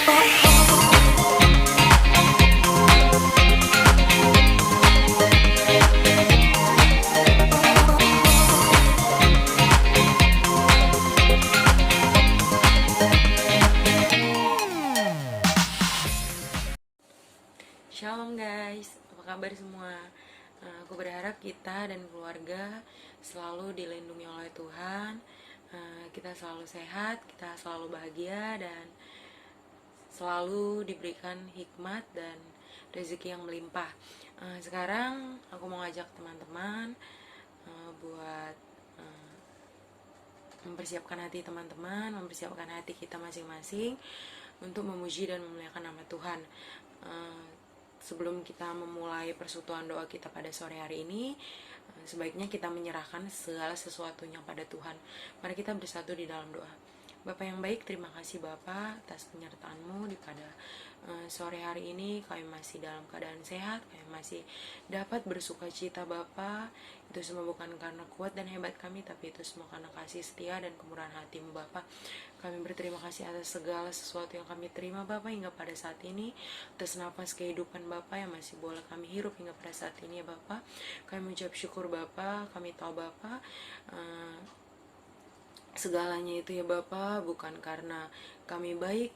Shalom guys, apa kabar semua? Aku berharap kita dan keluarga selalu dilindungi oleh Tuhan. Kita selalu sehat, kita selalu bahagia, dan selalu diberikan hikmat dan rezeki yang melimpah. Sekarang aku mau ngajak teman-teman buat mempersiapkan hati teman-teman, mempersiapkan hati kita masing-masing untuk memuji dan memuliakan nama Tuhan. Sebelum kita memulai persekutuan doa kita pada sore hari ini, sebaiknya kita menyerahkan segala sesuatunya pada Tuhan. Mari kita bersatu di dalam doa. Bapa yang baik, terima kasih Bapa atas penyertaan-Mu di pada sore hari ini. Kami masih dalam keadaan sehat, kami masih dapat bersuka cita Bapa. Itu semua bukan karena kuat dan hebat kami, tapi itu semua karena kasih setia dan kemurahan hati-Mu Bapa. Kami berterima kasih atas segala sesuatu yang kami terima Bapa hingga pada saat ini, atas nafas kehidupan Bapa yang masih boleh kami hirup hingga pada saat ini ya Bapa. Kami mengucap syukur Bapa, kami tahu Bapa segalanya itu ya Bapa bukan karena kami baik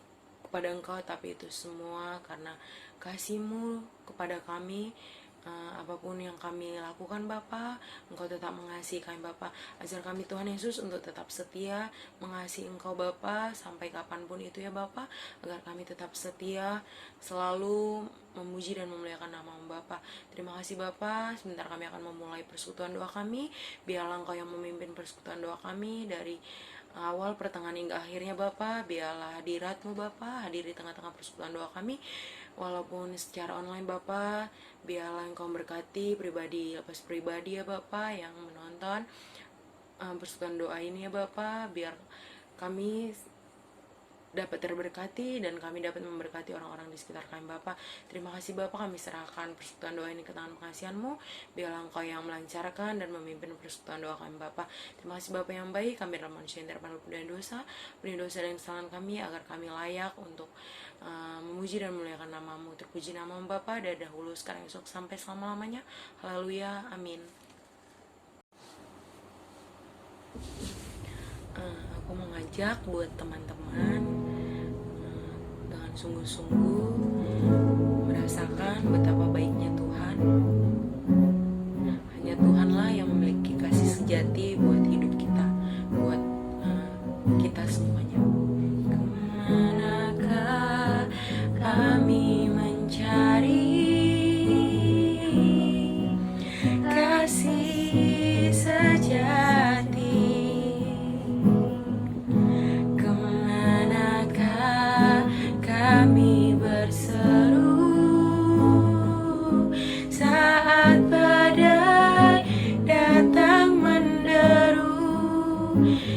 kepada Engkau, tapi itu semua karena kasih-Mu kepada kami. Apapun yang kami lakukan Bapa, Engkau tetap mengasihi kami Bapa. Ajar kami Tuhan Yesus untuk tetap setia mengasihi Engkau Bapa sampai kapanpun itu ya Bapa, agar kami tetap setia selalu memuji dan memuliakan nama-Mu Bapa. Terima kasih Bapa. Sebentar kami akan memulai persekutuan doa kami. Biarlah Engkau yang memimpin persekutuan doa kami dari awal, pertengahan hingga akhirnya Bapa. Biarlah hadirat-Mu Bapa hadir di tengah-tengah persekutuan doa kami, walaupun secara online Bapa. Biarlah Engkau berkati pribadi lepas pribadi ya Bapa yang menonton persekutuan doa ini ya Bapa. Biar kami dapat terberkati dan kami dapat memberkati orang-orang di sekitar kami Bapa. Terima kasih Bapa, kami serahkan persekutuan doa ini ke tangan pengasihan-Mu. Biarlah Engkau yang melancarkan dan memimpin persekutuan doa kami Bapa. Terima kasih Bapa yang baik. Kami adalah manusia yang terpandang dan dosa, beri dosa dan kesalahan kami agar kami layak untuk memuji dan memuliakan nama-Mu. Terpuji nama-Mu Bapa dari dahulu, sekarang, esok, sampai selama-lamanya. Haleluya, amin. Aku mengajak buat teman-teman dengan sungguh-sungguh merasakan betapa baiknya Tuhan. Hanya Tuhanlah yang memiliki kasih sejati buat hidup kita, buat kita semuanya. Kemanakah kami mencari kasih sejati? Kemanakah kami berseru saat badai datang menderu?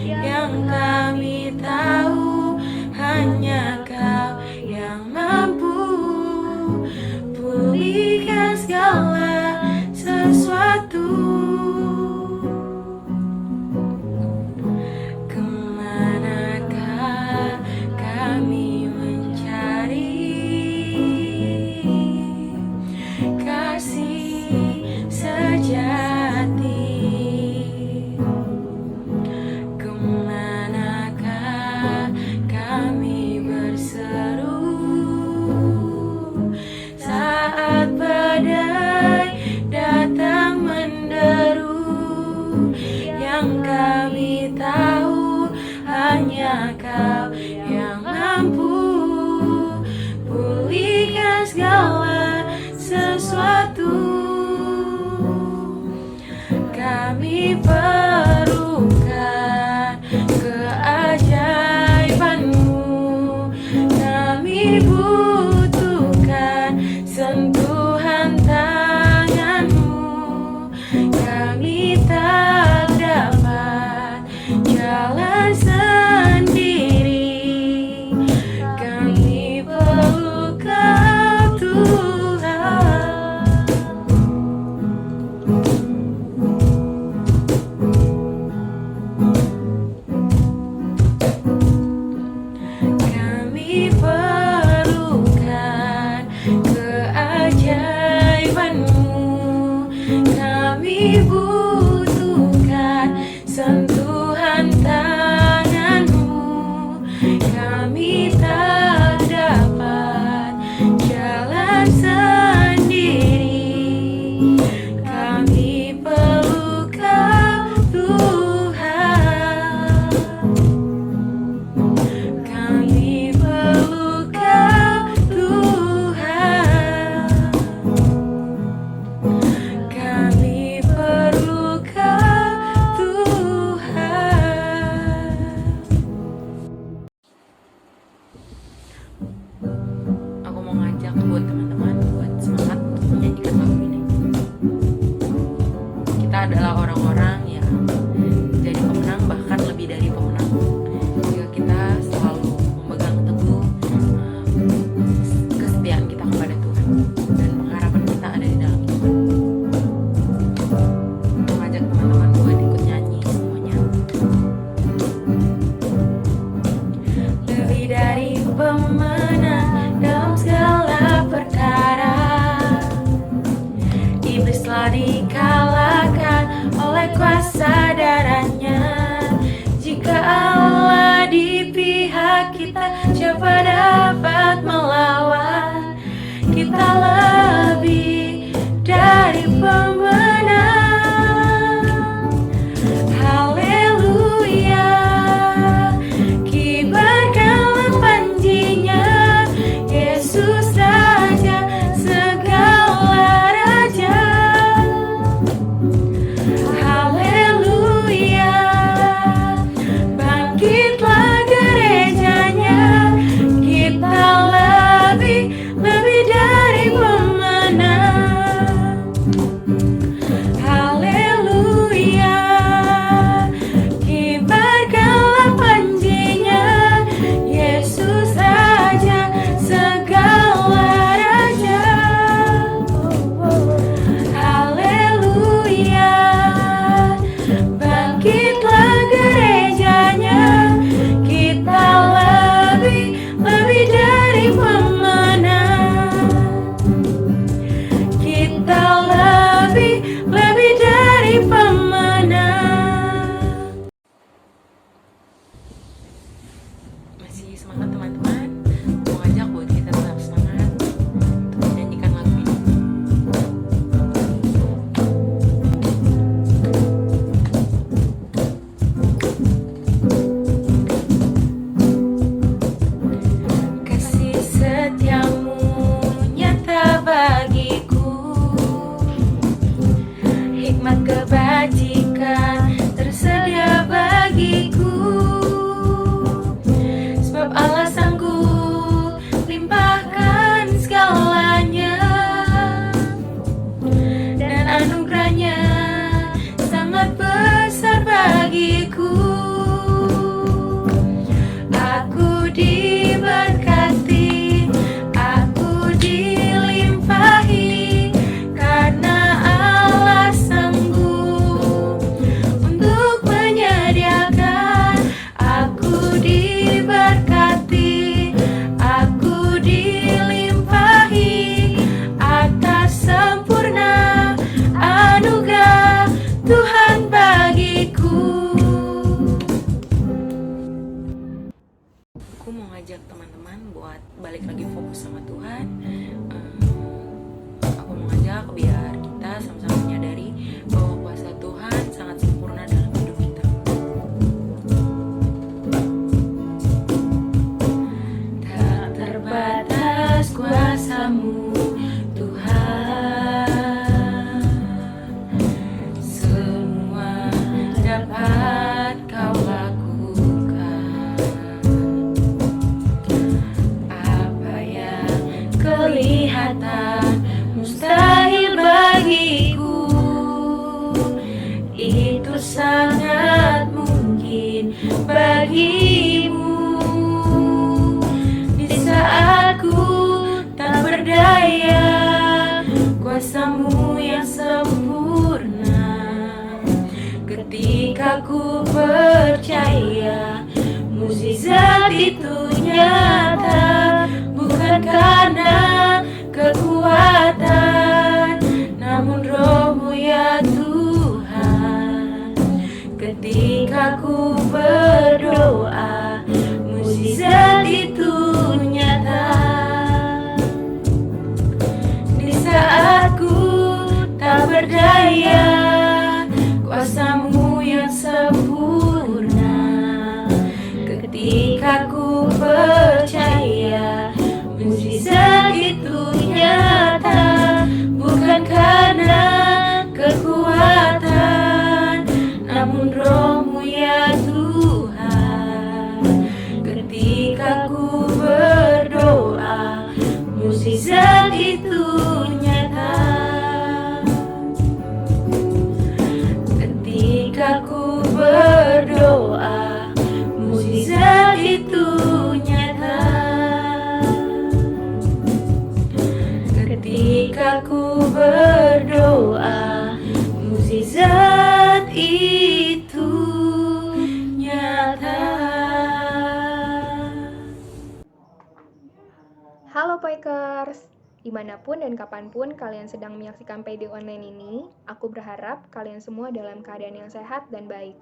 Yang kami tahu hanya Kau yang mampu pulihkan segala sesuatu. Kemanakah kami mencari kasih sejati? Kemanakah kami berseru saat badai datang menderu? Yang kami tahu hanya Kau yang mampu pulihkan segala sesuatu. Kami perlukan keajaiban-Mu, kami butuhkan sentuhan tangan-Mu. Kami tak dapat jalan sendiri, kami perlu Kau Tuhan. Kami perlu butuhkan sentuhan tanganmu. Kami tak dapat jalan sendiri, kami perlu Kau Tuhan. Kami perlu Kau Tuhan. Kami perlu Kau Tuhan. Aku mau ngajak buat teman-teman buat semangat untuk menyanyikan lagu ini. Kita adalah orang-orang yang jadi pemenang, bahkan lebih dari pemenang, jika kita selalu memegang teguh kesetiaan kita kepada Tuhan dan pengharapan kita ada di dalam Tuhan. Mengajak teman-teman buat ikut nyanyi semuanya. Lebih dari pemenang dalam segala perkara, iblis telah dikalahkan oleh kuasa darahnya. Jika Allah di pihak kita, siapa dapat melawan? Kita lebih dari pemenang. Haleluya, kibarkanlah panjinya, Yesus Raja segala raja. Haleluya, bangkitlah gerejanya, kita lebih dari pemenang. Haleluya, kibarkanlah panjinya, Yesus Raja segala raja. Haleluya, bangkitlah gerejanya, kita lebih dari pemenang. Kita lebih dari pemenang. Masih semangat teman-teman? Mau ngajak buat kita tetap semangat untuk menyanyikan lagu ini. Kasih setiamu nyata bagiku, hikmat kebajikan tersedia bagiku. Sebab Allah sanggup limpahkan segalanya, dan anugerahnya sangat besar bagiku. Aku diberkati, aku dilimpahi, karena Allah sanggup untuk menyediakan. Aku diberkati, aku dilimpahi atas sempurna anugerah Tuhan bagiku. Aku mau ngajak teman-teman buat balik lagi fokus sama Tuhan. Aku mau ngajak biar kita sama-sama menyadari bahwa kuasa Tuhan sangat sempurna dalam hidup kita. Tak terbatas kuasa-Mu Tuhan, semua dapat Kau lakukan. Apa yang kelihatan mustahil bagiku, itu sangat mungkin bagimu. Di saat ku tak berdaya, kuasa-Mu yang sempurna. Ketika ku percaya, mukjizat itu nyata, bukan karena kekuatan, namun Roh-Mu ya Tuhan. Ketika ku berdoa, mukjizat itu nyata. Di saat ku tak berdaya, kuasamu yang sempurna. Ketika ku percaya, mukjizat itu nyata. Bukan karena kekuatan, namun Roh-Mu ya Tuhan. Ketika ku berdoa, mukjizat itu nyata. Ketika ku berdoa, mukjizat itu nyata. Ketika ku berdoa, mukjizat itu nyata. Halo Poikers, dimanapun dan kapanpun kalian sedang menyaksikan PD online ini, aku berharap kalian semua dalam keadaan yang sehat dan baik.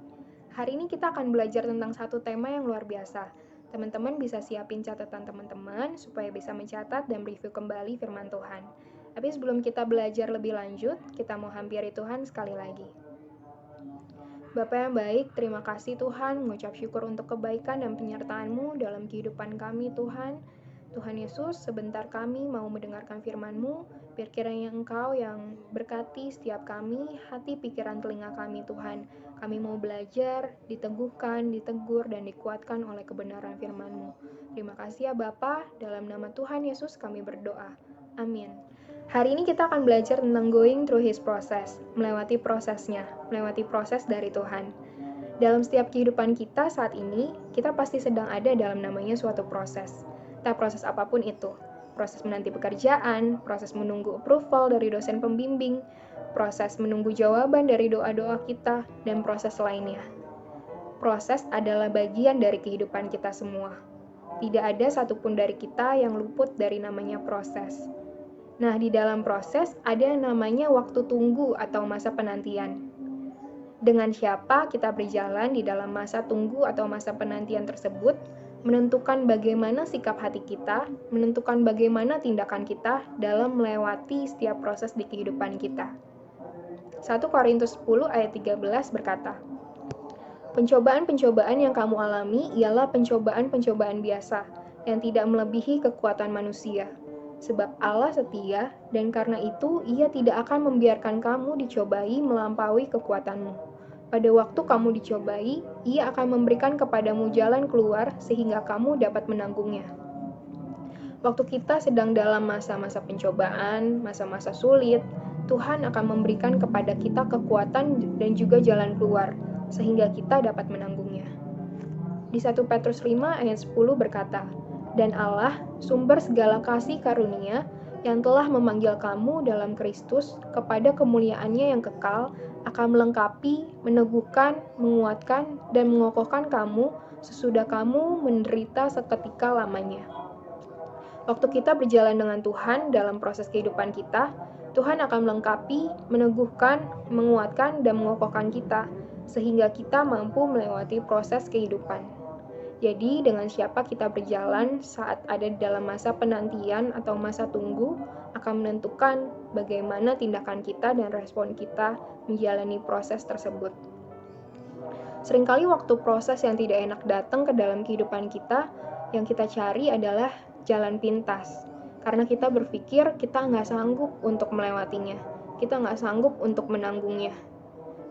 Hari ini kita akan belajar tentang satu tema yang luar biasa. Teman-teman bisa siapin catatan teman-teman supaya bisa mencatat dan review kembali firman Tuhan. Tapi sebelum kita belajar lebih lanjut, kita mau hampiri Tuhan sekali lagi. Bapa yang baik, terima kasih Tuhan, mengucap syukur untuk kebaikan dan penyertaan-Mu dalam kehidupan kami Tuhan. Tuhan Yesus, sebentar kami mau mendengarkan firman-Mu, biar kiranya Engkau yang berkati setiap kami, hati, pikiran, telinga kami Tuhan. Kami mau belajar, diteguhkan, ditegur, dan dikuatkan oleh kebenaran firman-Mu. Terima kasih ya Bapa, dalam nama Tuhan Yesus kami berdoa. Amin. Hari ini kita akan belajar tentang going through His process, melewati prosesnya, melewati proses dari Tuhan. Dalam setiap kehidupan kita saat ini, kita pasti sedang ada dalam namanya suatu proses. Entah proses apapun itu, proses menanti pekerjaan, proses menunggu approval dari dosen pembimbing, proses menunggu jawaban dari doa-doa kita, dan proses lainnya. Proses adalah bagian dari kehidupan kita semua. Tidak ada satupun dari kita yang luput dari namanya proses. Nah, di dalam proses ada yang namanya waktu tunggu atau masa penantian. Dengan siapa kita berjalan di dalam masa tunggu atau masa penantian tersebut, menentukan bagaimana sikap hati kita, menentukan bagaimana tindakan kita dalam melewati setiap proses di kehidupan kita. 1 Korintus 10 ayat 13 berkata, "Pencobaan-pencobaan yang kamu alami ialah pencobaan-pencobaan biasa, yang tidak melebihi kekuatan manusia. Sebab Allah setia, dan karena itu Ia tidak akan membiarkan kamu dicobai melampaui kekuatanmu. Pada waktu kamu dicobai, Ia akan memberikan kepadamu jalan keluar sehingga kamu dapat menanggungnya." Waktu kita sedang dalam masa-masa pencobaan, masa-masa sulit, Tuhan akan memberikan kepada kita kekuatan dan juga jalan keluar, sehingga kita dapat menanggungnya. Di 1 Petrus 5 ayat 10 berkata, "Dan Allah, sumber segala kasih karunia, yang telah memanggil kamu dalam Kristus kepada kemuliaan-Nya yang kekal, akan melengkapi, meneguhkan, menguatkan, dan mengokohkan kamu sesudah kamu menderita seketika lamanya." Waktu kita berjalan dengan Tuhan dalam proses kehidupan kita, Tuhan akan melengkapi, meneguhkan, menguatkan, dan mengokohkan kita, sehingga kita mampu melewati proses kehidupan. Jadi, dengan siapa kita berjalan saat ada di dalam masa penantian atau masa tunggu, akan menentukan bagaimana tindakan kita dan respon kita menjalani proses tersebut. Seringkali waktu proses yang tidak enak datang ke dalam kehidupan kita, yang kita cari adalah jalan pintas. Karena kita berpikir kita nggak sanggup untuk melewatinya, kita nggak sanggup untuk menanggungnya.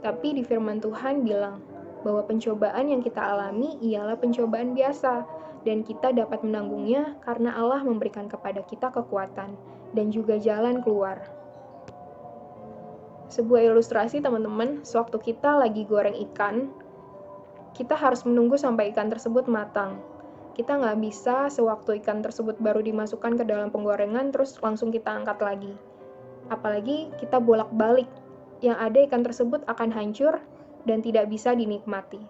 Tapi di firman Tuhan bilang bahwa pencobaan yang kita alami ialah pencobaan biasa, dan kita dapat menanggungnya karena Allah memberikan kepada kita kekuatan dan juga jalan keluar. Sebuah ilustrasi teman-teman, sewaktu kita lagi goreng ikan, kita harus menunggu sampai ikan tersebut matang. Kita nggak bisa sewaktu ikan tersebut baru dimasukkan ke dalam penggorengan terus langsung kita angkat lagi. Apalagi kita bolak-balik, yang ada ikan tersebut akan hancur dan tidak bisa dinikmati.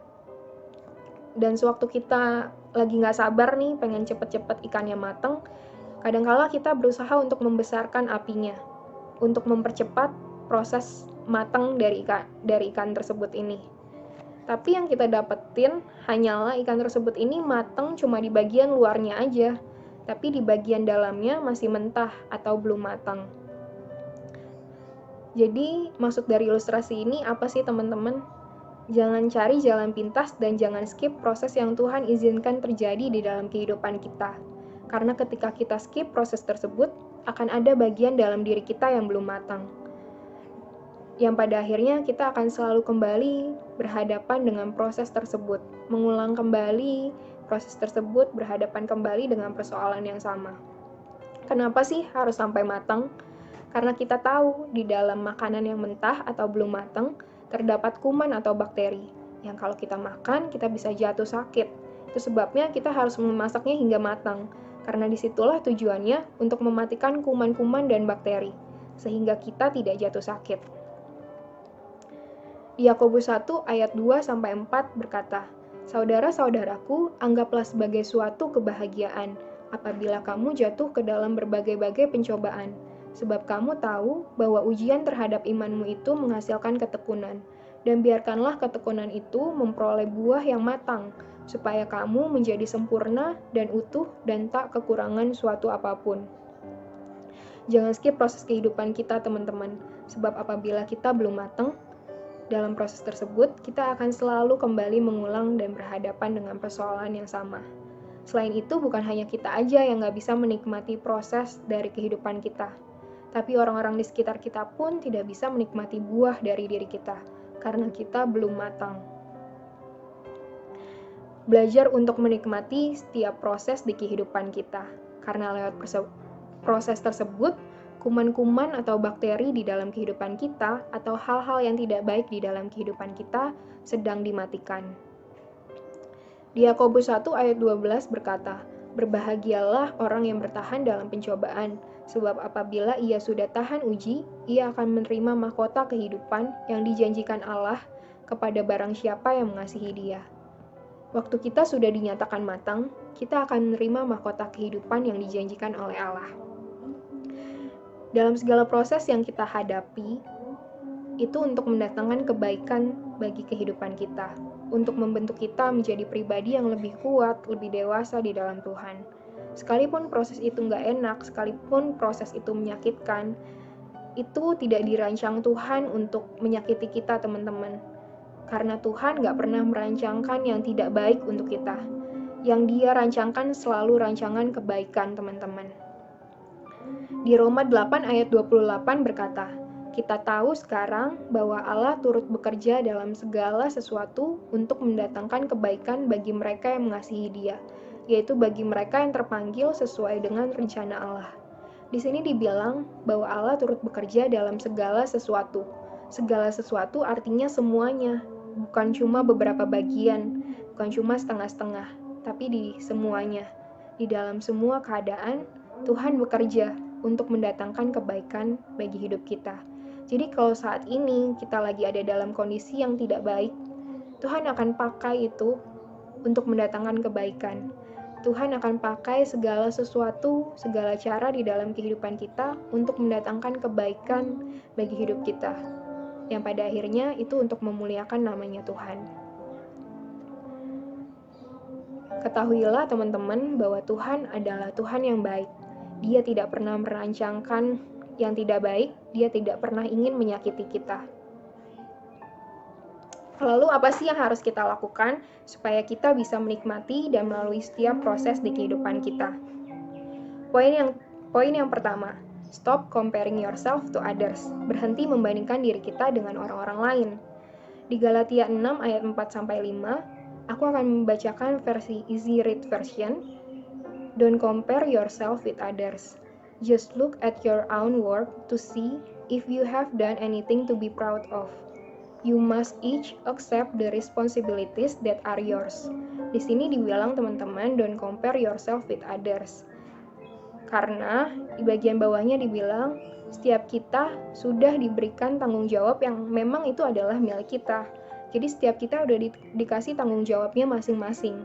Dan sewaktu kita lagi nggak sabar nih, pengen cepet-cepet ikannya matang, kadangkala kita berusaha untuk membesarkan apinya, untuk mempercepat proses matang dari ikan tersebut ini. Tapi yang kita dapetin hanyalah ikan tersebut ini matang cuma di bagian luarnya aja, tapi di bagian dalamnya masih mentah atau belum matang. Jadi maksud dari ilustrasi ini apa sih teman-teman? Jangan cari jalan pintas dan jangan skip proses yang Tuhan izinkan terjadi di dalam kehidupan kita. Karena ketika kita skip proses tersebut, akan ada bagian dalam diri kita yang belum matang. Yang pada akhirnya kita akan selalu kembali berhadapan dengan proses tersebut, mengulang kembali proses tersebut, berhadapan kembali dengan persoalan yang sama. Kenapa sih harus sampai matang? Karena kita tahu di dalam makanan yang mentah atau belum matang terdapat kuman atau bakteri yang kalau kita makan kita bisa jatuh sakit. Itu sebabnya kita harus memasaknya hingga matang, karena disitulah tujuannya untuk mematikan kuman-kuman dan bakteri, sehingga kita tidak jatuh sakit. Yakobus 1 ayat 2-4 berkata, "Saudara-saudaraku, anggaplah sebagai suatu kebahagiaan apabila kamu jatuh ke dalam berbagai-bagai pencobaan, sebab kamu tahu bahwa ujian terhadap imanmu itu menghasilkan ketekunan, dan biarkanlah ketekunan itu memperoleh buah yang matang, supaya kamu menjadi sempurna dan utuh dan tak kekurangan suatu apapun." Jangan skip proses kehidupan kita, teman-teman, sebab apabila kita belum matang, dalam proses tersebut, kita akan selalu kembali mengulang dan berhadapan dengan persoalan yang sama. Selain itu, bukan hanya kita aja yang nggak bisa menikmati proses dari kehidupan kita, tapi orang-orang di sekitar kita pun tidak bisa menikmati buah dari diri kita, karena kita belum matang. Belajar untuk menikmati setiap proses di kehidupan kita, karena lewat proses tersebut, kuman-kuman atau bakteri di dalam kehidupan kita atau hal-hal yang tidak baik di dalam kehidupan kita sedang dimatikan. Di Yakobus 1 ayat 12 berkata, "Berbahagialah orang yang bertahan dalam pencobaan, sebab apabila ia sudah tahan uji, ia akan menerima mahkota kehidupan yang dijanjikan Allah kepada barang siapa yang mengasihi Dia." Waktu kita sudah dinyatakan matang, kita akan menerima mahkota kehidupan yang dijanjikan oleh Allah. Dalam segala proses yang kita hadapi, itu untuk mendatangkan kebaikan bagi kehidupan kita, untuk membentuk kita menjadi pribadi yang lebih kuat, lebih dewasa di dalam Tuhan. Sekalipun proses itu nggak enak, sekalipun proses itu menyakitkan, itu tidak dirancang Tuhan untuk menyakiti kita, teman-teman. Karena Tuhan nggak pernah merancangkan yang tidak baik untuk kita. Yang Dia rancangkan selalu rancangan kebaikan, teman-teman. Di Roma 8 ayat 28 berkata, "Kita tahu sekarang bahwa Allah turut bekerja dalam segala sesuatu untuk mendatangkan kebaikan bagi mereka yang mengasihi Dia, yaitu bagi mereka yang terpanggil sesuai dengan rencana Allah." Di sini dibilang bahwa Allah turut bekerja dalam segala sesuatu. Segala sesuatu artinya semuanya, bukan cuma beberapa bagian, bukan cuma setengah-setengah, tapi di semuanya. Di dalam semua keadaan, Tuhan bekerja untuk mendatangkan kebaikan bagi hidup kita. Jadi kalau saat ini kita lagi ada dalam kondisi yang tidak baik, Tuhan akan pakai itu untuk mendatangkan kebaikan. Tuhan akan pakai segala sesuatu, segala cara di dalam kehidupan kita untuk mendatangkan kebaikan bagi hidup kita. Yang pada akhirnya itu untuk memuliakan namanya Tuhan. Ketahuilah teman-teman bahwa Tuhan adalah Tuhan yang baik. Dia tidak pernah merancangkan yang tidak baik, Dia tidak pernah ingin menyakiti kita. Lalu apa sih yang harus kita lakukan supaya kita bisa menikmati dan melalui setiap proses di kehidupan kita? Poin yang pertama, stop comparing yourself to others. Berhenti membandingkan diri kita dengan orang-orang lain. Di Galatia 6 ayat 4-5, aku akan membacakan versi easy read version. Don't compare yourself with others. Just look at your own work to see if you have done anything to be proud of. You must each accept the responsibilities that are yours. Di sini dibilang teman-teman, don't compare yourself with others. Karena di bagian bawahnya dibilang, setiap kita sudah diberikan tanggung jawab yang memang itu adalah milik kita. Jadi setiap kita udah dikasih tanggung jawabnya masing-masing.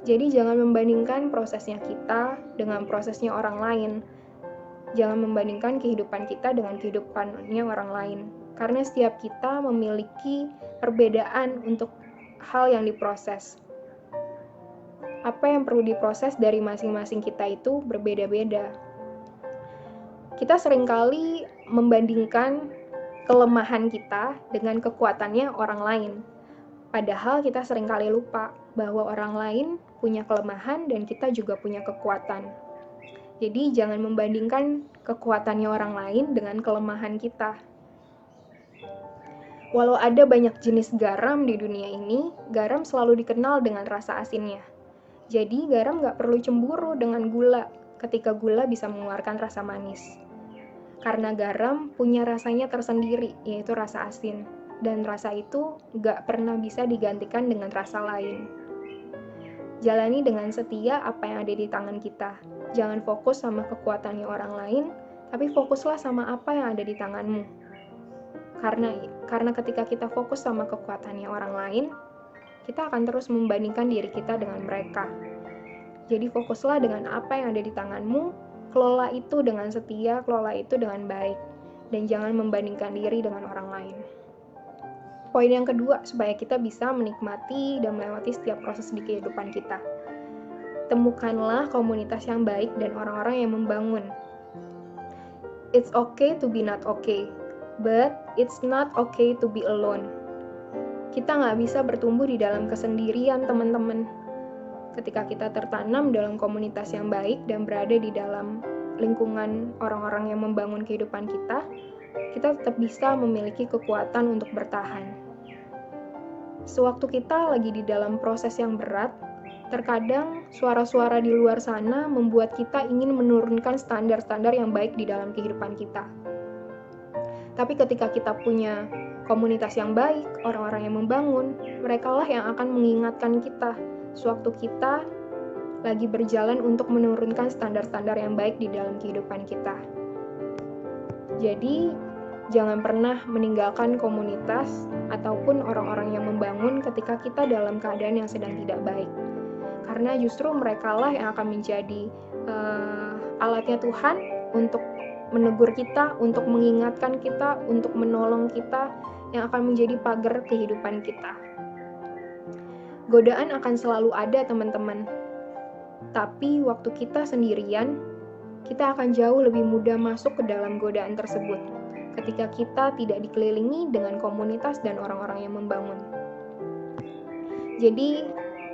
Jadi jangan membandingkan prosesnya kita dengan prosesnya orang lain. Jangan membandingkan kehidupan kita dengan kehidupannya orang lain. Karena setiap kita memiliki perbedaan untuk hal yang diproses. Apa yang perlu diproses dari masing-masing kita itu berbeda-beda. Kita seringkali membandingkan kelemahan kita dengan kekuatannya orang lain. Padahal kita seringkali lupa bahwa orang lain punya kelemahan dan kita juga punya kekuatan. Jadi jangan membandingkan kekuatannya orang lain dengan kelemahan kita. Walau ada banyak jenis garam di dunia ini, garam selalu dikenal dengan rasa asinnya. Jadi garam nggak perlu cemburu dengan gula ketika gula bisa mengeluarkan rasa manis. Karena garam punya rasanya tersendiri, yaitu rasa asin. Dan rasa itu nggak pernah bisa digantikan dengan rasa lain. Jalani dengan setia apa yang ada di tangan kita. Jangan fokus sama kekuatannya orang lain, tapi fokuslah sama apa yang ada di tanganmu. Karena ketika kita fokus sama kekuatannya orang lain, kita akan terus membandingkan diri kita dengan mereka. Jadi fokuslah dengan apa yang ada di tanganmu, kelola itu dengan setia, kelola itu dengan baik, dan jangan membandingkan diri dengan orang lain. Poin yang kedua, supaya kita bisa menikmati dan melewati setiap proses di kehidupan kita. Temukanlah komunitas yang baik dan orang-orang yang membangun. It's okay to be not okay, but it's not okay to be alone. Kita nggak bisa bertumbuh di dalam kesendirian, teman-teman. Ketika kita tertanam dalam komunitas yang baik dan berada di dalam lingkungan orang-orang yang membangun kehidupan kita tetap bisa memiliki kekuatan untuk bertahan. Sewaktu kita lagi di dalam proses yang berat, terkadang suara-suara di luar sana membuat kita ingin menurunkan standar-standar yang baik di dalam kehidupan kita. Tapi ketika kita punya komunitas yang baik, orang-orang yang membangun, merekalah yang akan mengingatkan kita sewaktu kita lagi berjalan untuk menurunkan standar-standar yang baik di dalam kehidupan kita. Jadi, jangan pernah meninggalkan komunitas ataupun orang-orang yang membangun ketika kita dalam keadaan yang sedang tidak baik. Karena justru merekalah yang akan menjadi alatnya Tuhan untuk menegur kita, untuk mengingatkan kita, untuk menolong kita, yang akan menjadi pagar kehidupan kita. Godaan akan selalu ada, teman-teman. Tapi waktu kita sendirian, kita akan jauh lebih mudah masuk ke dalam godaan tersebut ketika kita tidak dikelilingi dengan komunitas dan orang-orang yang membangun. Jadi,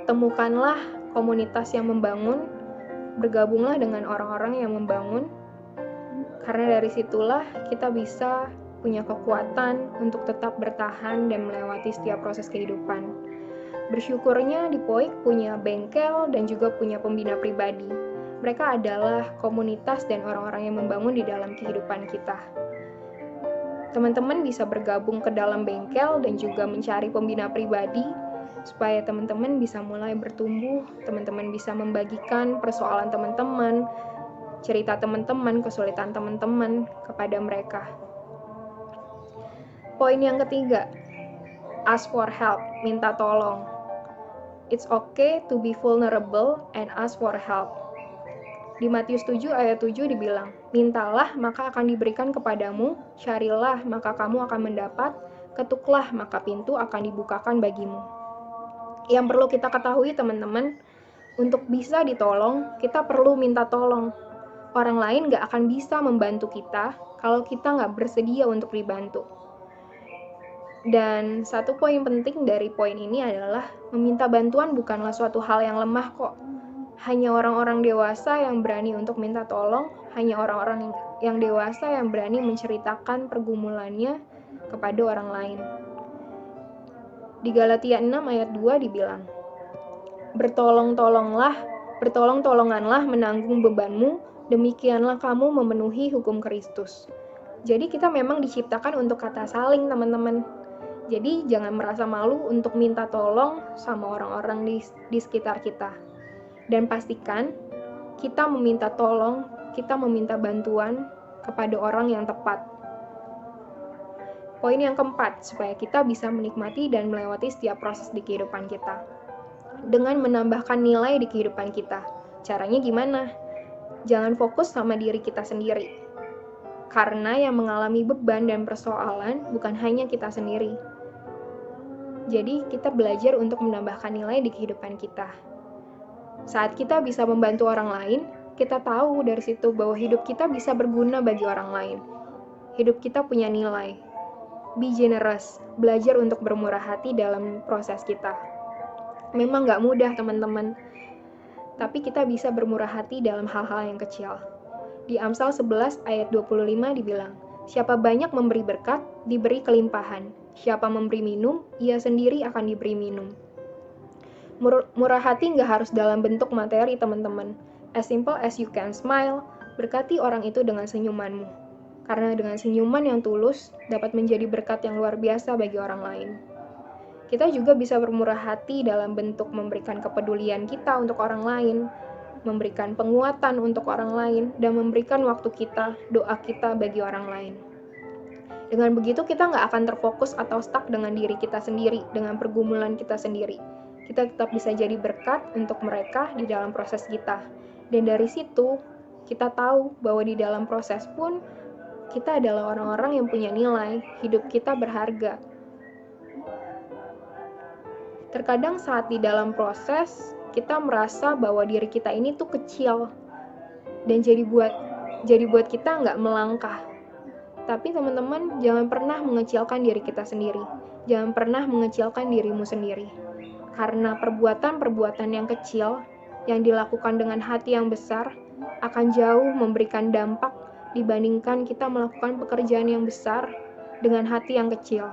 temukanlah komunitas yang membangun, bergabunglah dengan orang-orang yang membangun, karena dari situlah kita bisa punya kekuatan untuk tetap bertahan dan melewati setiap proses kehidupan. Bersyukurnya di POIK punya bengkel dan juga punya pembina pribadi. Mereka adalah komunitas dan orang-orang yang membangun di dalam kehidupan kita. Teman-teman bisa bergabung ke dalam bengkel dan juga mencari pembina pribadi supaya teman-teman bisa mulai bertumbuh, teman-teman bisa membagikan persoalan teman-teman, cerita teman-teman, kesulitan teman-teman kepada mereka. Poin yang ketiga, ask for help, minta tolong. It's okay to be vulnerable and ask for help. Di Matius 7 ayat 7 dibilang, mintalah maka akan diberikan kepadamu, carilah maka kamu akan mendapat, ketuklah maka pintu akan dibukakan bagimu. Yang perlu kita ketahui teman-teman, untuk bisa ditolong, kita perlu minta tolong. Orang lain gak akan bisa membantu kita kalau kita gak bersedia untuk dibantu. Dan satu poin penting dari poin ini adalah meminta bantuan bukanlah suatu hal yang lemah kok. Hanya orang-orang dewasa yang berani untuk minta tolong, hanya orang-orang yang dewasa yang berani menceritakan pergumulannya kepada orang lain. Di Galatia 6 ayat 2 dibilang, bertolong-tolonganlah menanggung bebanmu, demikianlah kamu memenuhi hukum Kristus. Jadi kita memang diciptakan untuk kata saling, teman-teman. Jadi jangan merasa malu untuk minta tolong sama orang-orang di sekitar kita. Dan pastikan kita meminta tolong, kita meminta bantuan kepada orang yang tepat. Poin yang keempat, supaya kita bisa menikmati dan melewati setiap proses di kehidupan kita. Dengan menambahkan nilai di kehidupan kita. Caranya gimana? Jangan fokus sama diri kita sendiri. Karena yang mengalami beban dan persoalan bukan hanya kita sendiri. Jadi kita belajar untuk menambahkan nilai di kehidupan kita. Saat kita bisa membantu orang lain, kita tahu dari situ bahwa hidup kita bisa berguna bagi orang lain. Hidup kita punya nilai. Be generous, belajar untuk bermurah hati dalam proses kita. Memang gak mudah teman-teman, tapi kita bisa bermurah hati dalam hal-hal yang kecil. Di Amsal 11 ayat 25 dibilang, siapa banyak memberi berkat, diberi kelimpahan. Siapa memberi minum, ia sendiri akan diberi minum. Murah hati nggak harus dalam bentuk materi, teman-teman. As simple as you can smile, berkati orang itu dengan senyumanmu. Karena dengan senyuman yang tulus, dapat menjadi berkat yang luar biasa bagi orang lain. Kita juga bisa bermurah hati dalam bentuk memberikan kepedulian kita untuk orang lain, memberikan penguatan untuk orang lain, dan memberikan waktu kita, doa kita bagi orang lain. Dengan begitu kita nggak akan terfokus atau stuck dengan diri kita sendiri, dengan pergumulan kita sendiri. Kita tetap bisa jadi berkat untuk mereka di dalam proses kita. Dan dari situ, kita tahu bahwa di dalam proses pun, kita adalah orang-orang yang punya nilai, hidup kita berharga. Terkadang saat di dalam proses, kita merasa bahwa diri kita ini tuh kecil, dan jadi buat kita nggak melangkah. Tapi teman-teman, jangan pernah mengecilkan diri kita sendiri. Jangan pernah mengecilkan dirimu sendiri. Karena perbuatan-perbuatan yang kecil, yang dilakukan dengan hati yang besar, akan jauh memberikan dampak dibandingkan kita melakukan pekerjaan yang besar dengan hati yang kecil.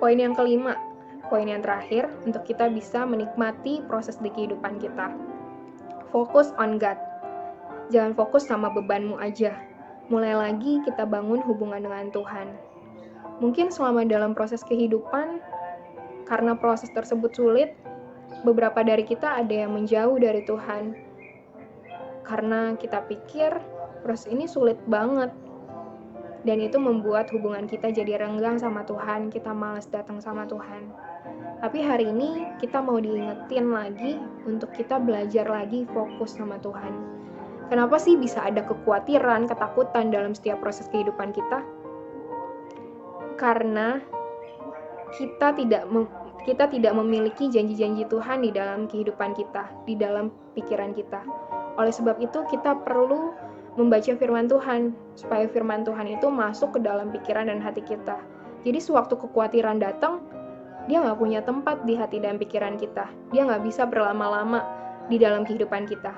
Poin yang kelima, poin yang terakhir, untuk kita bisa menikmati proses di kehidupan kita. Fokus on God. Jangan fokus sama bebanmu aja. Mulai lagi kita bangun hubungan dengan Tuhan. Mungkin selama dalam proses kehidupan, karena proses tersebut sulit, beberapa dari kita ada yang menjauh dari Tuhan. Karena kita pikir proses ini sulit banget. Dan itu membuat hubungan kita jadi renggang sama Tuhan, kita malas datang sama Tuhan. Tapi hari ini kita mau diingetin lagi untuk kita belajar lagi fokus sama Tuhan. Kenapa sih bisa ada kekhawatiran, ketakutan dalam setiap proses kehidupan kita? Karena kita tidak memiliki janji-janji Tuhan di dalam kehidupan kita, di dalam pikiran kita. Oleh sebab itu kita perlu membaca firman Tuhan, supaya firman Tuhan itu masuk ke dalam pikiran dan hati kita. Jadi sewaktu kekhawatiran datang, dia nggak punya tempat di hati dan pikiran kita. Dia nggak bisa berlama-lama di dalam kehidupan kita.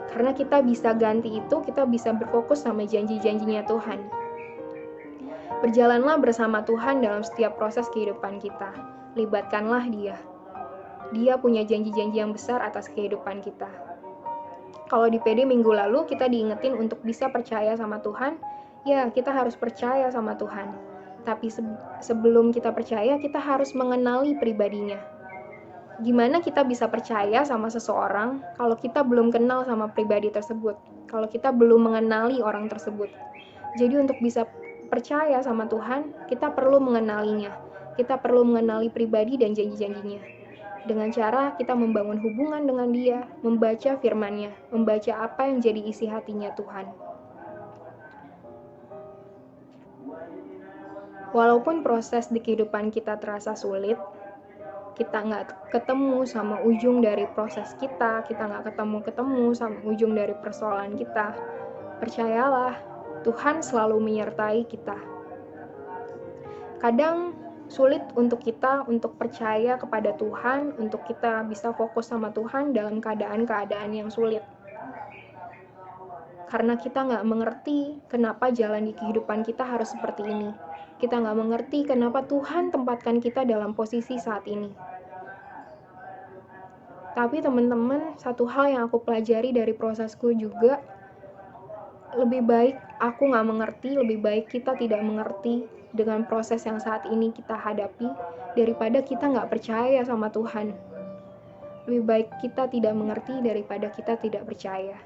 Karena kita bisa ganti itu, kita bisa berfokus sama janji-janjinya Tuhan. Berjalanlah bersama Tuhan dalam setiap proses kehidupan kita. Libatkanlah Dia. Dia punya janji-janji yang besar atas kehidupan kita. Kalau di PD minggu lalu kita diingetin untuk bisa percaya sama Tuhan, ya kita harus percaya sama Tuhan. Tapi sebelum kita percaya, kita harus mengenali pribadinya. Gimana kita bisa percaya sama seseorang kalau kita belum kenal sama pribadi tersebut, kalau kita belum mengenali orang tersebut. Jadi untuk bisa percaya sama Tuhan, kita perlu mengenalinya. Kita perlu mengenali pribadi dan janji-janjinya. Dengan cara kita membangun hubungan dengan Dia, membaca firman-Nya, membaca apa yang jadi isi hatinya Tuhan. Walaupun proses di kehidupan kita terasa sulit, kita nggak ketemu sama ujung dari proses kita nggak ketemu sama ujung dari persoalan kita. Percayalah, Tuhan selalu menyertai kita. Kadang sulit untuk kita untuk percaya kepada Tuhan, untuk kita bisa fokus sama Tuhan dalam keadaan-keadaan yang sulit. Karena kita nggak mengerti kenapa jalan di kehidupan kita harus seperti ini. Kita nggak mengerti kenapa Tuhan tempatkan kita dalam posisi saat ini. Tapi teman-teman, satu hal yang aku pelajari dari prosesku juga, lebih baik aku nggak mengerti, lebih baik kita tidak mengerti dengan proses yang saat ini kita hadapi, daripada kita nggak percaya sama Tuhan. Lebih baik kita tidak mengerti daripada kita tidak percaya.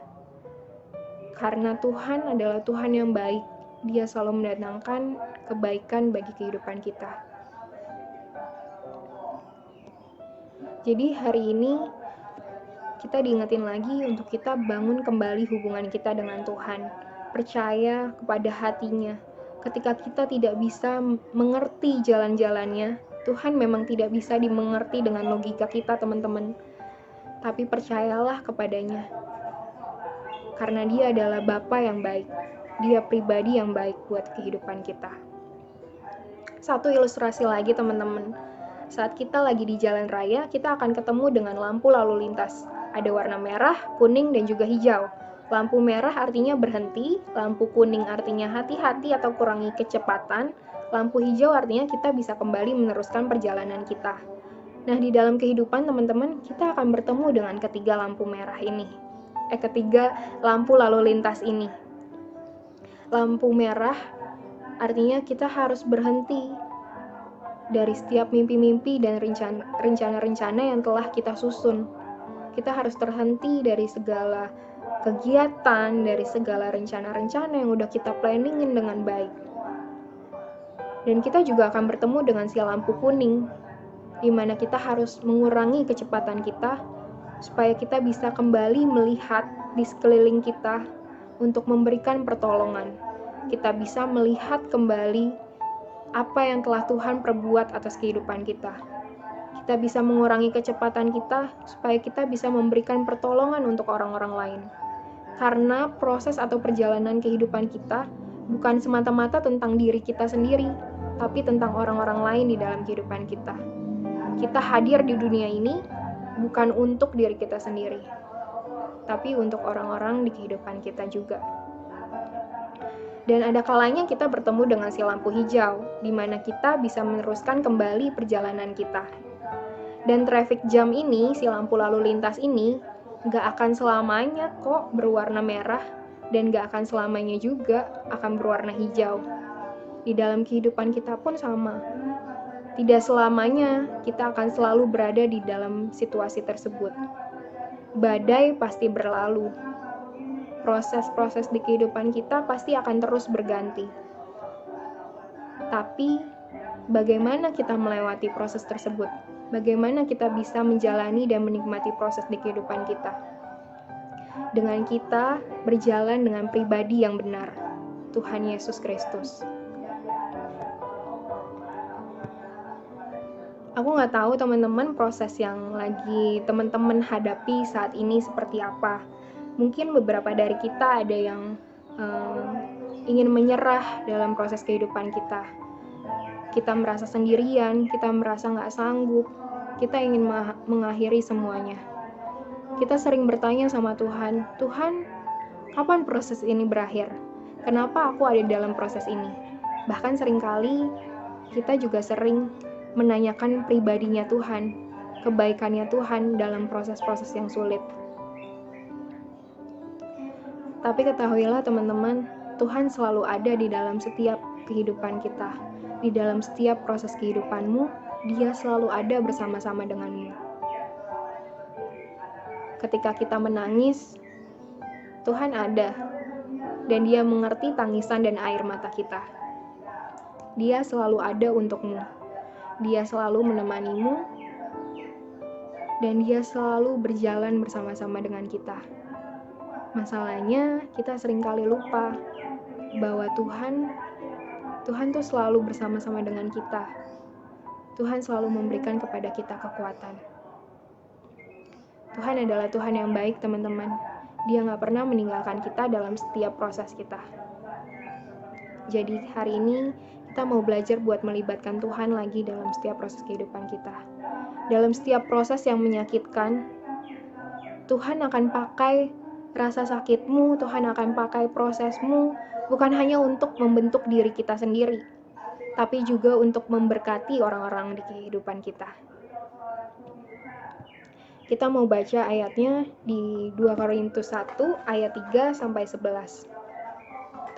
Karena Tuhan adalah Tuhan yang baik, Dia selalu mendatangkan kebaikan bagi kehidupan kita. Jadi hari ini kita diingetin lagi untuk kita bangun kembali hubungan kita dengan Tuhan. Percaya kepada hatinya. Ketika kita tidak bisa mengerti jalan-jalannya, Tuhan memang tidak bisa dimengerti dengan logika kita, teman-teman. Tapi percayalah kepadanya, karena Dia adalah Bapa yang baik. Dia pribadi yang baik buat kehidupan kita. Satu ilustrasi lagi, teman-teman. Saat kita lagi di jalan raya, kita akan ketemu dengan lampu lalu lintas. Ada warna merah, kuning, dan juga hijau. Lampu merah artinya berhenti, lampu kuning artinya hati-hati atau kurangi kecepatan, lampu hijau artinya kita bisa kembali meneruskan perjalanan kita. Nah, di dalam kehidupan teman-teman, kita akan bertemu dengan ketiga lampu merah ini. Ketiga lampu lalu lintas ini. Lampu merah artinya kita harus berhenti dari setiap mimpi-mimpi dan rencana-rencana yang telah kita susun. Kita harus terhenti dari segala kegiatan, dari segala rencana-rencana yang udah kita planningin dengan baik. Dan kita juga akan bertemu dengan si lampu kuning, di mana kita harus mengurangi kecepatan kita, supaya kita bisa kembali melihat di sekeliling kita untuk memberikan pertolongan. Kita bisa melihat kembali apa yang telah Tuhan perbuat atas kehidupan kita. Kita bisa mengurangi kecepatan kita, supaya kita bisa memberikan pertolongan untuk orang-orang lain. Karena proses atau perjalanan kehidupan kita bukan semata-mata tentang diri kita sendiri, tapi tentang orang-orang lain di dalam kehidupan kita. Kita hadir di dunia ini bukan untuk diri kita sendiri, tapi untuk orang-orang di kehidupan kita juga. Dan ada kalanya kita bertemu dengan si lampu hijau, di mana kita bisa meneruskan kembali perjalanan kita. Dan traffic jam ini, si lampu lalu lintas ini, gak akan selamanya kok berwarna merah, dan gak akan selamanya juga akan berwarna hijau. Di dalam kehidupan kita pun sama. Tidak selamanya kita akan selalu berada di dalam situasi tersebut. Badai pasti berlalu. Proses-proses di kehidupan kita pasti akan terus berganti. Tapi, bagaimana kita melewati proses tersebut? Bagaimana kita bisa menjalani dan menikmati proses di kehidupan kita? Dengan kita berjalan dengan pribadi yang benar, Tuhan Yesus Kristus. Aku nggak tahu teman-teman proses yang lagi teman-teman hadapi saat ini seperti apa. Mungkin beberapa dari kita ada yang ingin menyerah dalam proses kehidupan kita. Kita merasa sendirian, kita merasa nggak sanggup, kita ingin mengakhiri semuanya. Kita sering bertanya sama Tuhan, Tuhan, kapan proses ini berakhir? Kenapa aku ada dalam proses ini? Bahkan seringkali kita juga sering menanyakan pribadinya Tuhan, kebaikannya Tuhan dalam proses-proses yang sulit. Tapi ketahuilah teman-teman, Tuhan selalu ada di dalam setiap kehidupan kita. Di dalam setiap proses kehidupanmu, Dia selalu ada bersama-sama denganmu. Ketika kita menangis, Tuhan ada, dan Dia mengerti tangisan dan air mata kita. Dia selalu ada untukmu. Dia selalu menemanimu, dan Dia selalu berjalan bersama-sama dengan kita. Masalahnya, kita seringkali lupa bahwa Tuhan tuh selalu bersama-sama dengan kita. Tuhan selalu memberikan kepada kita kekuatan. Tuhan adalah Tuhan yang baik, teman-teman. Dia gak pernah meninggalkan kita dalam setiap proses kita. Jadi hari ini kita mau belajar buat melibatkan Tuhan lagi dalam setiap proses kehidupan kita. Dalam setiap proses yang menyakitkan, Tuhan akan pakai rasa sakitmu, Tuhan akan pakai prosesmu, bukan hanya untuk membentuk diri kita sendiri, tapi juga untuk memberkati orang-orang di kehidupan kita. Kita mau baca ayatnya di 2 Korintus 1 ayat 3-11.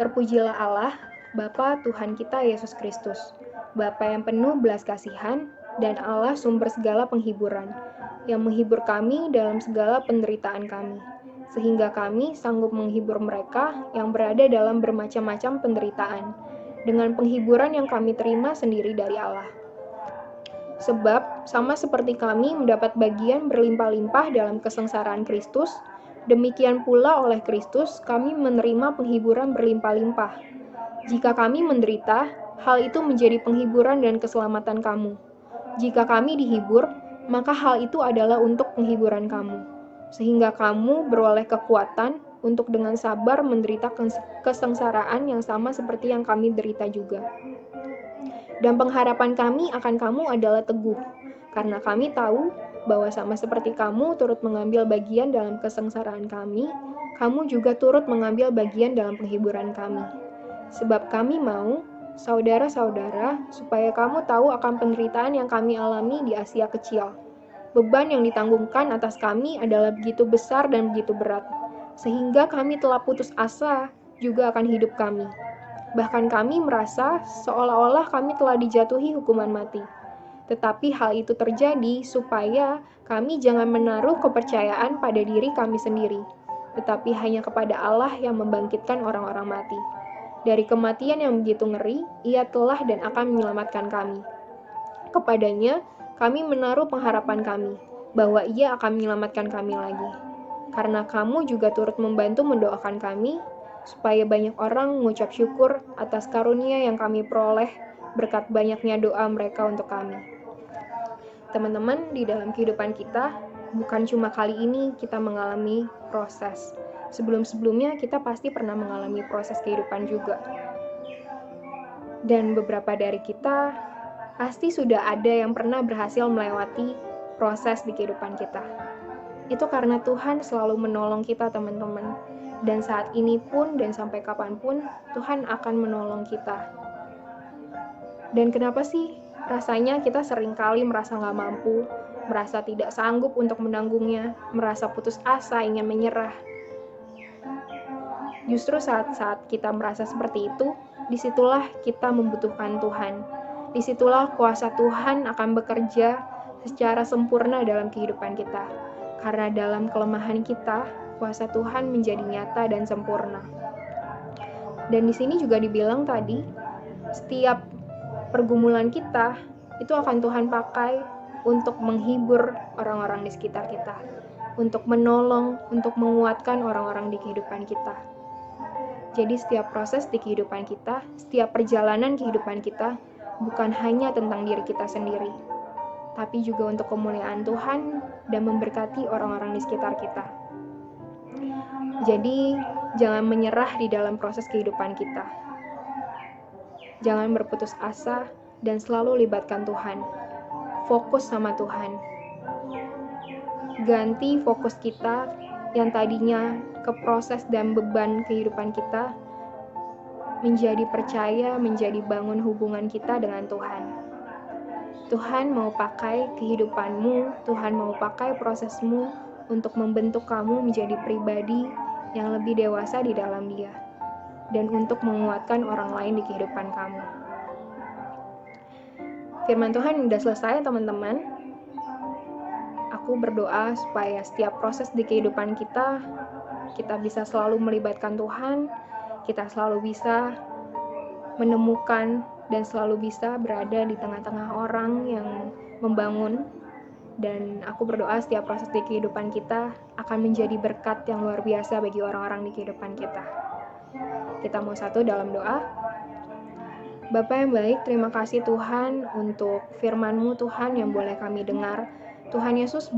Terpujilah Allah, Bapa Tuhan kita Yesus Kristus, Bapa yang penuh belas kasihan, dan Allah sumber segala penghiburan, yang menghibur kami dalam segala penderitaan kami, sehingga kami sanggup menghibur mereka yang berada dalam bermacam-macam penderitaan, dengan penghiburan yang kami terima sendiri dari Allah. Sebab, sama seperti kami mendapat bagian berlimpah-limpah dalam kesengsaraan Kristus, demikian pula oleh Kristus kami menerima penghiburan berlimpah-limpah. Jika kami menderita, hal itu menjadi penghiburan dan keselamatan kamu. Jika kami dihibur, maka hal itu adalah untuk penghiburan kamu, sehingga kamu beroleh kekuatan untuk dengan sabar menderita kesengsaraan yang sama seperti yang kami derita juga. Dan pengharapan kami akan kamu adalah teguh, karena kami tahu bahwa sama seperti kamu turut mengambil bagian dalam kesengsaraan kami, kamu juga turut mengambil bagian dalam penghiburan kami. Sebab kami mau, saudara-saudara, supaya kamu tahu akan penderitaan yang kami alami di Asia Kecil. Beban yang ditanggungkan atas kami adalah begitu besar dan begitu berat, sehingga kami telah putus asa juga akan hidup kami. Bahkan kami merasa seolah-olah kami telah dijatuhi hukuman mati. Tetapi hal itu terjadi supaya kami jangan menaruh kepercayaan pada diri kami sendiri, tetapi hanya kepada Allah yang membangkitkan orang-orang mati. Dari kematian yang begitu ngeri, Ia telah dan akan menyelamatkan kami. Kepadanya, kami menaruh pengharapan kami, bahwa Ia akan menyelamatkan kami lagi. Karena kamu juga turut membantu mendoakan kami, supaya banyak orang mengucap syukur atas karunia yang kami peroleh berkat banyaknya doa mereka untuk kami. Teman-teman, di dalam kehidupan kita, bukan cuma kali ini kita mengalami proses. Sebelum-sebelumnya kita pasti pernah mengalami proses kehidupan juga. Dan beberapa dari kita pasti sudah ada yang pernah berhasil melewati proses di kehidupan kita. Itu karena Tuhan selalu menolong kita, teman-teman. Dan saat ini pun dan sampai kapanpun, Tuhan akan menolong kita. Dan kenapa sih rasanya kita seringkali merasa nggak mampu, merasa tidak sanggup untuk menanggungnya, merasa putus asa, ingin menyerah. Justru saat-saat kita merasa seperti itu, disitulah kita membutuhkan Tuhan. Disitulah kuasa Tuhan akan bekerja secara sempurna dalam kehidupan kita. Karena dalam kelemahan kita, kuasa Tuhan menjadi nyata dan sempurna. Dan di sini juga dibilang tadi, setiap pergumulan kita itu akan Tuhan pakai untuk menghibur orang-orang di sekitar kita, untuk menolong, untuk menguatkan orang-orang di kehidupan kita. Jadi setiap proses di kehidupan kita, setiap perjalanan kehidupan kita, bukan hanya tentang diri kita sendiri, tapi juga untuk kemuliaan Tuhan dan memberkati orang-orang di sekitar kita. Jadi, jangan menyerah di dalam proses kehidupan kita. Jangan berputus asa dan selalu libatkan Tuhan. Fokus sama Tuhan. Ganti fokus kita yang tadinya ke proses dan beban kehidupan kita menjadi percaya, menjadi bangun hubungan kita dengan Tuhan. Tuhan mau pakai kehidupanmu, Tuhan mau pakai prosesmu untuk membentuk kamu menjadi pribadi yang lebih dewasa di dalam Dia dan untuk menguatkan orang lain di kehidupan kamu. Firman Tuhan udah selesai, teman-teman. Aku berdoa supaya setiap proses di kehidupan kita bisa selalu melibatkan Tuhan, kita selalu bisa menemukan dan selalu bisa berada di tengah-tengah orang yang membangun. Dan aku berdoa setiap proses di kehidupan kita akan menjadi berkat yang luar biasa bagi orang-orang di kehidupan kita. Kita mau satu dalam doa. Bapa yang baik, terima kasih Tuhan untuk firman-Mu Tuhan yang boleh kami dengar. Tuhan Yesus,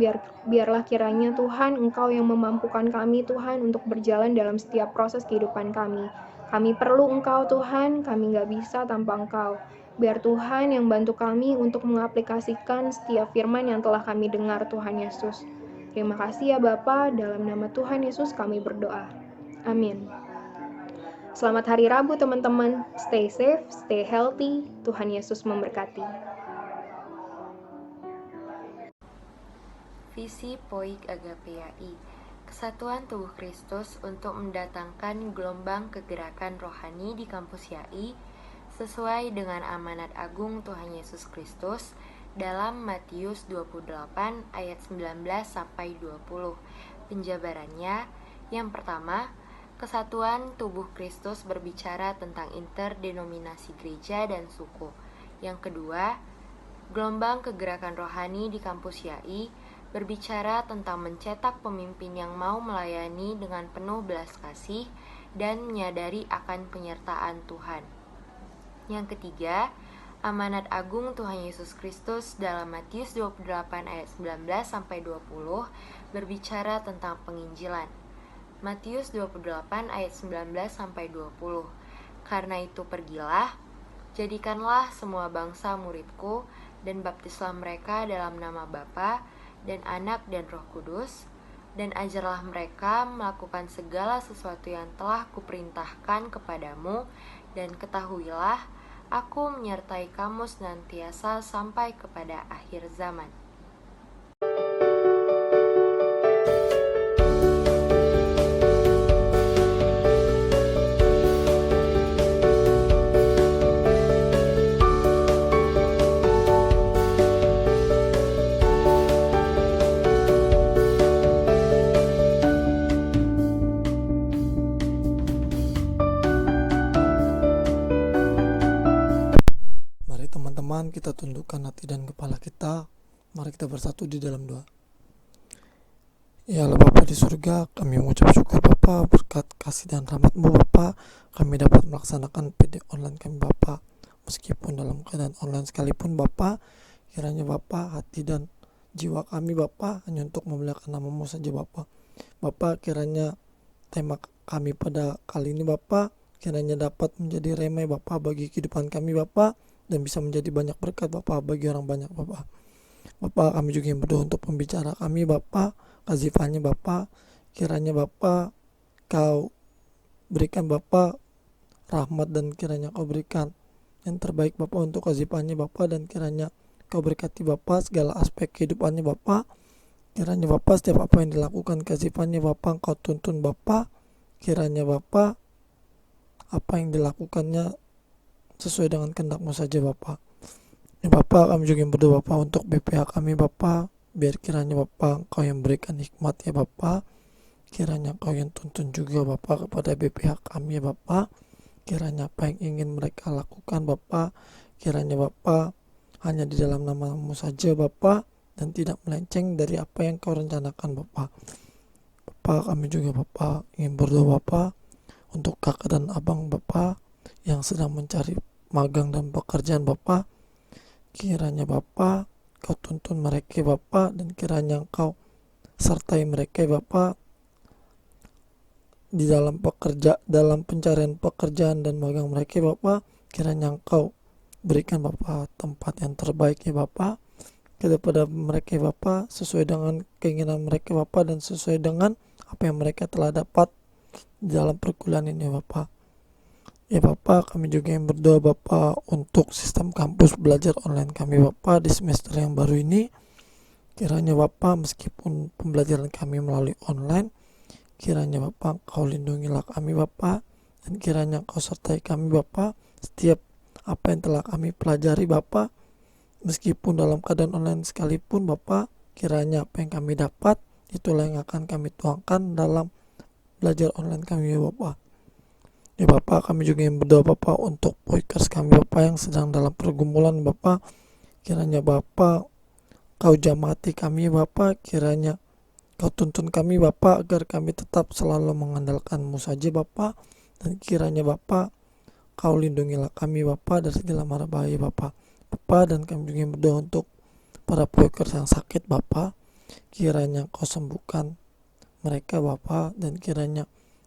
biarlah kiranya Tuhan Engkau yang memampukan kami Tuhan untuk berjalan dalam setiap proses kehidupan kami. Kami perlu Engkau Tuhan, kami gak bisa tanpa Engkau. Biar Tuhan yang bantu kami untuk mengaplikasikan setiap firman yang telah kami dengar Tuhan Yesus. Terima kasih ya Bapa, dalam nama Tuhan Yesus kami berdoa. Amin. Selamat hari Rabu teman-teman. Stay safe, stay healthy. Tuhan Yesus memberkati. Visi Poik Agape YAI, Kesatuan Tubuh Kristus untuk mendatangkan gelombang kegerakan rohani di kampus YAI sesuai dengan amanat agung Tuhan Yesus Kristus dalam Matius 28 ayat 19 sampai 20. Penjabarannya, yang pertama, Kesatuan Tubuh Kristus berbicara tentang interdenominasi gereja dan suku. Yang kedua, gelombang kegerakan rohani di kampus YAI berbicara tentang mencetak pemimpin yang mau melayani dengan penuh belas kasih dan menyadari akan penyertaan Tuhan. Yang ketiga, amanat agung Tuhan Yesus Kristus dalam Matius 28 ayat 19-20 berbicara tentang penginjilan. Matius 28 ayat 19-20. Karena itu pergilah, jadikanlah semua bangsa muridku, dan baptislah mereka dalam nama Bapa dan Anak dan Roh Kudus, dan ajarlah mereka melakukan segala sesuatu yang telah kuperintahkan kepadamu, dan ketahuilah, aku menyertai kamu senantiasa sampai kepada akhir zaman. Mari teman-teman kita tundukkan hati dan kepala kita. Mari kita bersatu di dalam doa. Ya Allah Bapa di surga, kami mengucap syukur Bapa berkat kasih dan rahmat-Mu Bapa, kami dapat melaksanakan PD online kami Bapa. Meskipun dalam keadaan online sekalipun Bapa, kiranya Bapa hati dan jiwa kami Bapa hanya untuk memuliakan nama-Mu saja Bapa. Bapa, kiranya tema kami pada kali ini Bapa, kiranya dapat menjadi remeh Bapa bagi kehidupan kami Bapa, dan bisa menjadi banyak berkat Bapa bagi orang banyak Bapa. Bapa, kami juga yang berdoa untuk pembicara kami Bapa, kazifannya Bapa, kiranya Bapa Kau berikan Bapa rahmat, dan kiranya Kau berikan yang terbaik Bapa untuk kazifannya Bapa, dan kiranya Kau berkati Bapa segala aspek kehidupannya Bapa. Kiranya Bapa setiap apa yang dilakukan kazifannya Bapa Engkau tuntun Bapa. Kiranya Bapa apa yang dilakukannya sesuai dengan kehendak-Mu saja Bapa. Ya Bapa, kami juga yang berdoa Bapa untuk BPH kami Bapa, biar kiranya Bapa Engkau yang berikan hikmat ya Bapa. Kiranya Engkau yang tuntun juga Bapa kepada BPH kami ya Bapa. Kiranya apa yang ingin mereka lakukan Bapa, kiranya Bapa hanya di dalam nama-Mu saja Bapa, dan tidak melenceng dari apa yang Kau rencanakan Bapa. Bapa, kami juga Bapa ingin berdoa Bapa untuk kakak dan abang Bapa yang sedang mencari magang dan pekerjaan Bapa. Kiranya Bapa Kau tuntun mereka Bapa, dan kiranya Engkau sertai mereka Bapa di dalam pencarian pekerjaan dan magang mereka Bapa. Kiranya Engkau berikan Bapa tempat yang terbaik ya Bapa kepada mereka Bapa, sesuai dengan keinginan mereka Bapa, dan sesuai dengan apa yang mereka telah dapat di dalam perkuliahan ini Bapa. Ya Bapa, kami juga yang berdoa Bapa untuk sistem kampus belajar online kami Bapa di semester yang baru ini. Kiranya Bapa meskipun pembelajaran kami melalui online, kiranya Bapa Kau lindungilah kami Bapa, dan kiranya Kau sertai kami Bapa setiap apa yang telah kami pelajari Bapa, meskipun dalam keadaan online sekalipun Bapa. Kiranya apa yang kami dapat itulah yang akan kami tuangkan dalam belajar online kami ya Bapa. Ya Bapa, kami juga yang berdoa Bapa untuk boykers kami Bapa yang sedang dalam pergumulan Bapa. Kiranya Bapa Kau jamati kami Bapa, kiranya Kau tuntun kami Bapa agar kami tetap selalu mengandalkan-Mu saja Bapa, dan kiranya Bapa Kau lindungilah kami Bapa dari segala mara bahaya Bapa. Bapa, dan kami juga yang berdoa untuk para boykers yang sakit Bapa, kiranya Kau sembuhkan mereka Bapa, dan kiranya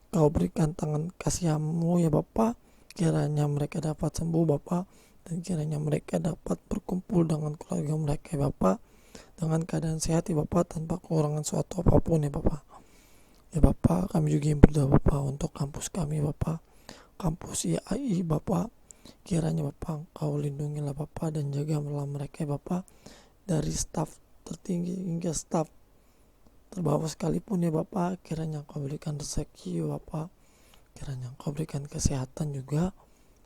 Kau berikan tangan kasih-Mu ya Bapa. Kiranya mereka dapat sembuh Bapa, dan kiranya mereka dapat berkumpul dengan keluarga mereka ya Bapa dengan keadaan sehat ya Bapa, tanpa kekurangan suatu apapun ya Bapa. Ya Bapa, kami juga yang berdoa Bapa untuk kampus kami Bapa, kampus IAI Bapa. Kiranya Bapa Kau lindungilah Bapa dan jagalah mereka ya Bapa, dari staf tertinggi hingga staf terbawah sekalipun ya Bapa. Kiranya Kau berikan rezeki ya Bapa, kiranya Kau berikan kesehatan juga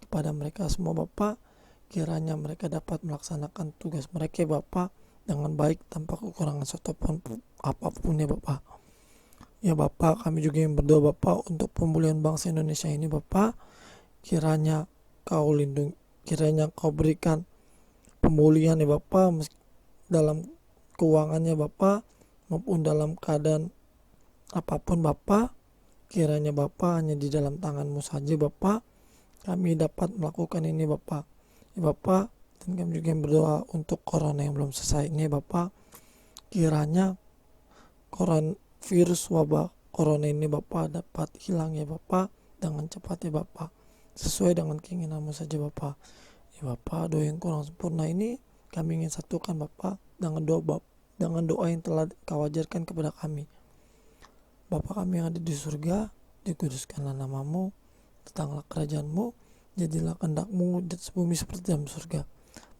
kepada mereka semua Bapa. Kiranya mereka dapat melaksanakan tugas mereka Bapa dengan baik tanpa kekurangan suatu apapun ya Bapa. Ya Bapa, kami juga yang berdoa Bapa untuk pemulihan bangsa Indonesia ini Bapa. Kiranya Kau lindungi, kiranya Kau berikan pemulihan ya Bapa dalam keuangannya Bapa, maupun dalam keadaan apapun Bapa. Kiranya Bapa hanya di dalam tangan-Mu saja Bapa, kami dapat melakukan ini Bapak. Ya Bapak, dan kami juga berdoa untuk corona yang belum selesai ini Bapak. Kiranya virus wabah corona ini Bapak dapat hilang ya Bapak dengan cepat ya Bapak. Sesuai dengan keinginanmu saja Bapak. Ya Bapak, doa yang kurang sempurna ini kami ingin satukan Bapak dengan doa yang telah Kau ajarkan kepada kami. Bapa kami yang ada di surga, dikuduskanlah namamu, datanglah kerajaanmu, jadilah kehendak-Mu di atas bumi seperti dalam surga.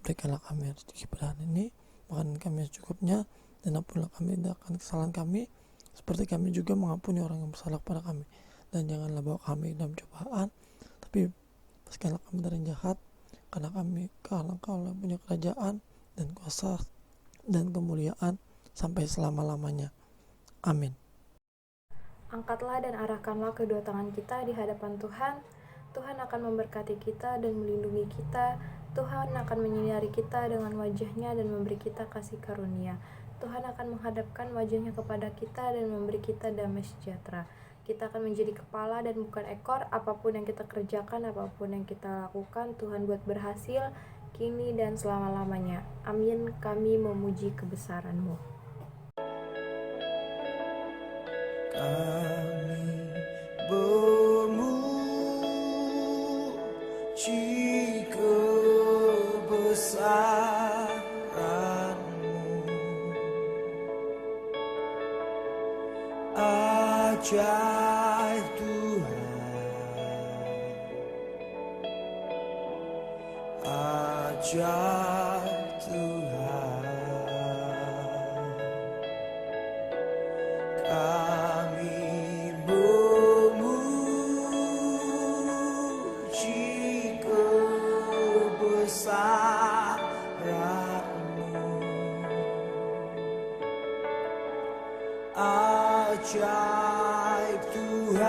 Berikanlah kami rezeki pada hari ini, makanan kami yang cukupnya, dan ampunilah kami akan kesalahan kami, seperti kami juga mengampuni orang yang bersalah kepada kami. Dan janganlah bawa kami dalam cobaan, tapi lepaskanlah kami dari yang jahat, karena Engkau yang punya kerajaan dan kuasa dan kemuliaan sampai selama-lamanya. Amin. Angkatlah dan arahkanlah kedua tangan kita di hadapan Tuhan. Tuhan akan memberkati kita dan melindungi kita. Tuhan akan menyinari kita dengan wajah-Nya dan memberi kita kasih karunia. Tuhan akan menghadapkan wajah-Nya kepada kita dan memberi kita damai sejahtera. Kita akan menjadi kepala dan bukan ekor. Apapun yang kita kerjakan, apapun yang kita lakukan, Tuhan buat berhasil kini dan selama-lamanya. Amin. Kami memuji kebesaran-Mu. Kami memuji kebesaran-Mu, ajaib Tuhan, ajaib Tuhan. Kami memuji kebesaran-Mu, ajaib Tuhan,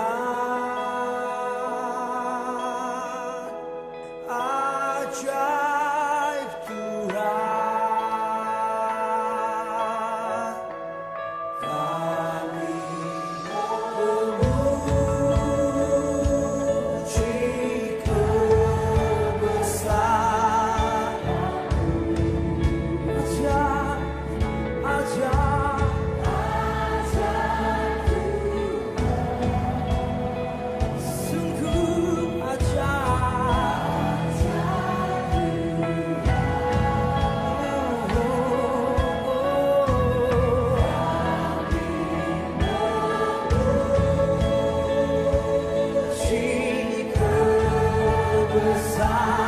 ajaib Tuhan. Kami memuji kebesaran-Mu, ajaib Tuhan, sungguh ajaib. Memuji kebesaran-Mu.